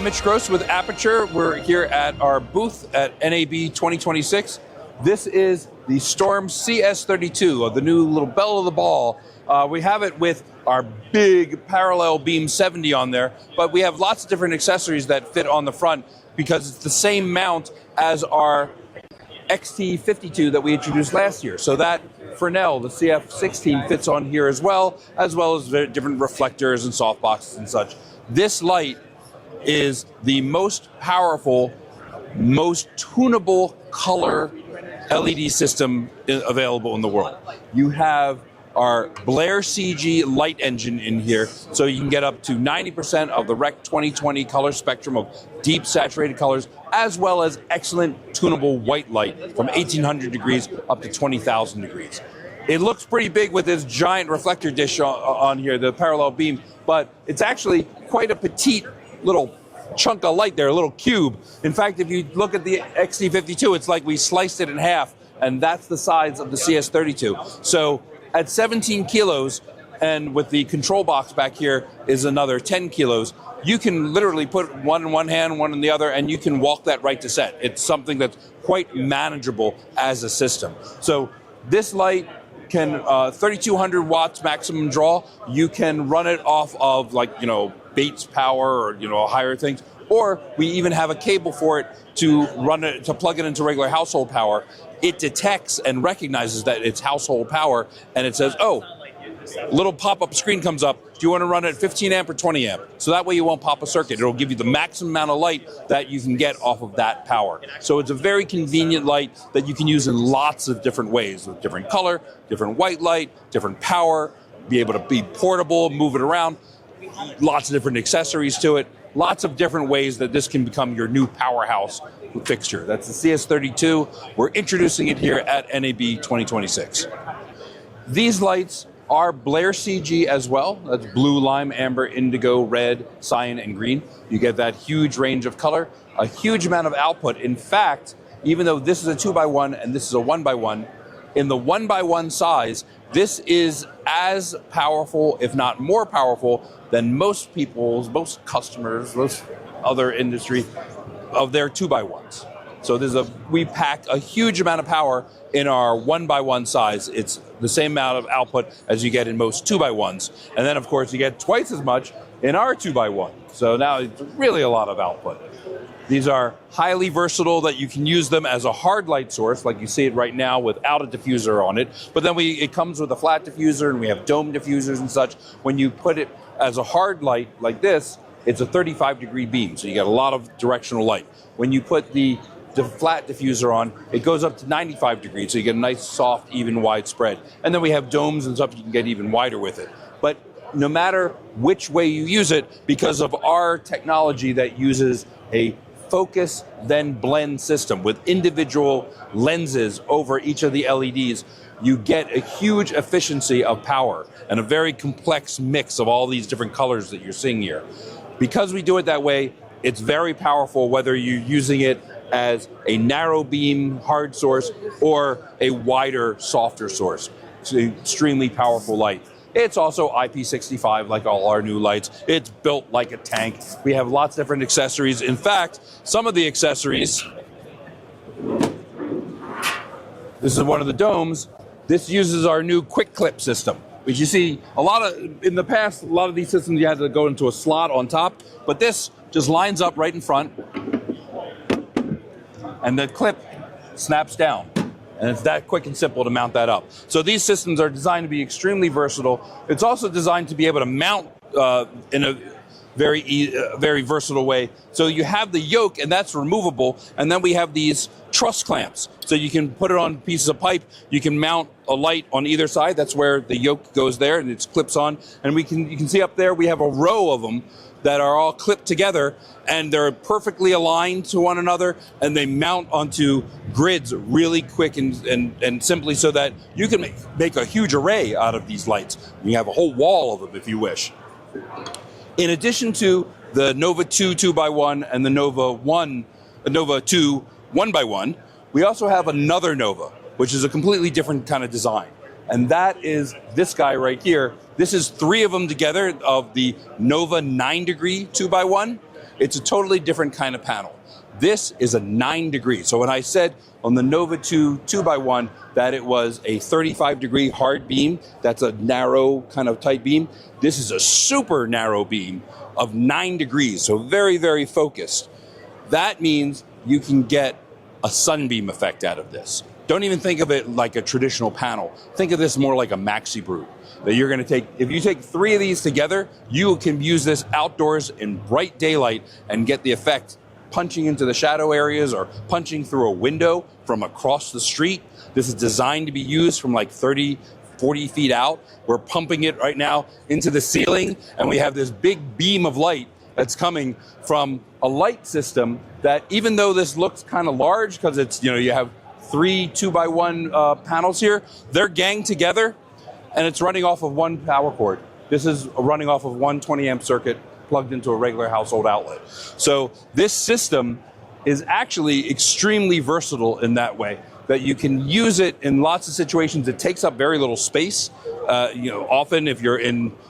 Mitch Gross with Aputure. We're here at our booth at NAB 2026. This is the Storm CS32, or the new little belle of the ball. We have it with our big parallel beam 70 on there, but we have lots of different accessories that fit on the front because it's the same mount as our XT52 that we introduced last year. So that Fresnel, the CF16, fits on here as well as different reflectors and softboxes and such. This light is the most powerful, most tunable color LED system available in the world. You have our BLAIR-CG light engine in here, so you can get up to 90% of the Rec 2020 color spectrum of deep saturated colors, as well as excellent tunable white light from 1800 degrees up to 20,000 degrees. It looks pretty big with this giant reflector dish on here, the parallel beam, but it's actually quite a petite little chunk of light there, a little cube. In fact, if you look at the XT52, it's like we sliced it in half, and that's the size of the CS32. So at 17 kilos, and with the control box back here is another 10 kilos, you can literally put one in one hand, one in the other, and you can walk that right to set. It's something that's quite manageable as a system. So this light can 3,200 watts maximum draw. You can run it off of, like, Bates power or higher things, or we even have a cable for it to run it, to plug it into regular household power. It detects and recognizes that it's household power, and it says, oh, little pop-up screen comes up. Do you want to run it at 15 amp or 20 amp? So that way you won't pop a circuit. It'll give you the maximum amount of light that you can get off of that power. So it's a very convenient light that you can use in lots of different ways, with different color, different white light, different power, be able to be portable, move it around, lots of different accessories to it, lots of different ways that this can become your new powerhouse fixture. That's the CS32. We're introducing it here at NAB 2026. These lights are BLAIR-CG as well. That's blue, lime, amber, indigo, red, cyan, and green. You get that huge range of color, a huge amount of output. In fact, even though this is a 2x1 and this is a 1x1, in the 1x1 size, this is as powerful, if not more powerful, than most customers, most other industry of their 2x1s. So we pack a huge amount of power in our 1x1 size. It's the same amount of output as you get in most 2x1s. And then, of course, you get twice as much in our 2x1. So now it's really a lot of output. These are highly versatile, that you can use them as a hard light source, like you see it right now without a diffuser on it. But then it comes with a flat diffuser, and we have dome diffusers and such. When you put it as a hard light like this, it's a 35-degree beam, so you get a lot of directional light. When you put the flat diffuser on, it goes up to 95 degrees, so you get a nice, soft, even, wide spread. And then we have domes and stuff, you can get even wider with it. But no matter which way you use it, because of our technology that uses a focus then blend system with individual lenses over each of the LEDs, you get a huge efficiency of power and a very complex mix of all these different colors that you're seeing here. Because we do it that way, it's very powerful whether you're using it as a narrow beam hard source or a wider, softer source. It's an extremely powerful light. It's also IP65 like all our new lights. It's built like a tank. We have lots of different accessories. In fact, some of the accessories, this is one of the domes. This uses our new quick clip system. Which you see, in the past, a lot of these systems you had to go into a slot on top, but this just lines up right in front, and the clip snaps down. And it's that quick and simple to mount that up. So these systems are designed to be extremely versatile. It's also designed to be able to mount in a very versatile way. So you have the yoke, and that's removable, and then we have these truss clamps. So you can put it on pieces of pipe, you can mount a light on either side, that's where the yoke goes there, and it clips on. And you can see up there, we have a row of them that are all clipped together, and they're perfectly aligned to one another, and they mount onto grids really quick and simply, so that you can make a huge array out of these lights. You have a whole wall of them if you wish. In addition to the Nova 2 2x1 and the Nova 2 1x1, we also have another Nova, which is a completely different kind of design. And that is this guy right here. This is 3 of them together of the Nova 9-degree 2x1. It's a totally different kind of panel. This is a 9 degree. So when I said on the Nova 2 2x1 that it was a 35-degree hard beam, that's a narrow kind of tight beam, this is a super narrow beam of 9 degrees, so very, very focused. That means you can get a sunbeam effect out of this. Don't even think of it like a traditional panel. Think of this more like a maxi brew. That you're going to take, if you take 3 of these together, you can use this outdoors in bright daylight and get the effect punching into the shadow areas or punching through a window from across the street. This is designed to be used from like 30, 40 feet out. We're pumping it right now into the ceiling, and we have this big beam of light that's coming from a light system that, even though this looks kind of large because it's, you have 3 2x1 panels here, they're ganged together and it's running off of one power cord. This is running off of one 20 amp circuit plugged into a regular household outlet. So this system is actually extremely versatile in that way, that you can use it in lots of situations. It takes up very little space. Often if you're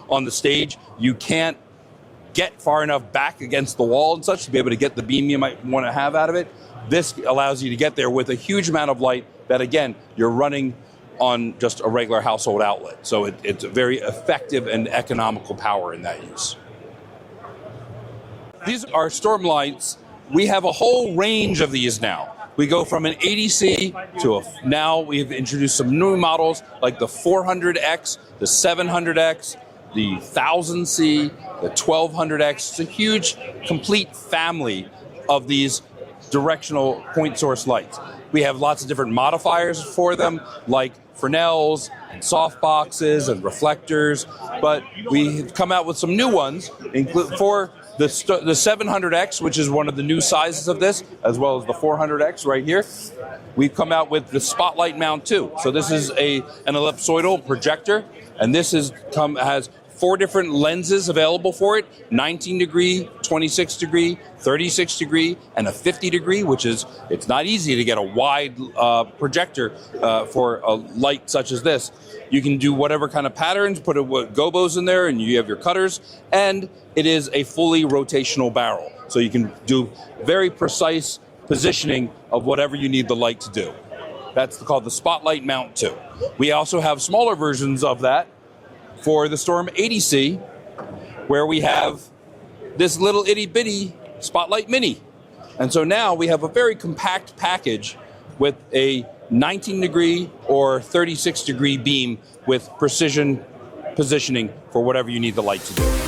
on the stage, you can't get far enough back against the wall and such to be able to get the beam you might want to have out of it. This allows you to get there with a huge amount of light that, again, you're running on just a regular household outlet. So it's a very effective and economical power in that use. These are Storm lights. We have a whole range of these now. We go from an 80C to now we've introduced some new models like the 400X, the 700X, the 1000C, the 1200X. It's a huge, complete family of these directional point source lights. We have lots of different modifiers for them, like Fresnels and softboxes and reflectors, but we've come out with some new ones for the 700X, which is one of the new sizes of this, as well as the 400X right here. We've come out with the spotlight mount too. So this is an ellipsoidal projector, and this has 4 different lenses available for it: 19 degree, 26 degree, 36 degree, and a 50 degree, which is, it's not easy to get a wide projector for a light such as this. You can do whatever kind of patterns, put gobos in there, and you have your cutters, and it is a fully rotational barrel. So you can do very precise positioning of whatever you need the light to do. That's called the Spotlight Mount 2. We also have smaller versions of that for the Storm 80C, where we have this little itty bitty Spotlight Mini. And so now we have a very compact package with a 19 degree or 36 degree beam with precision positioning for whatever you need the light to do.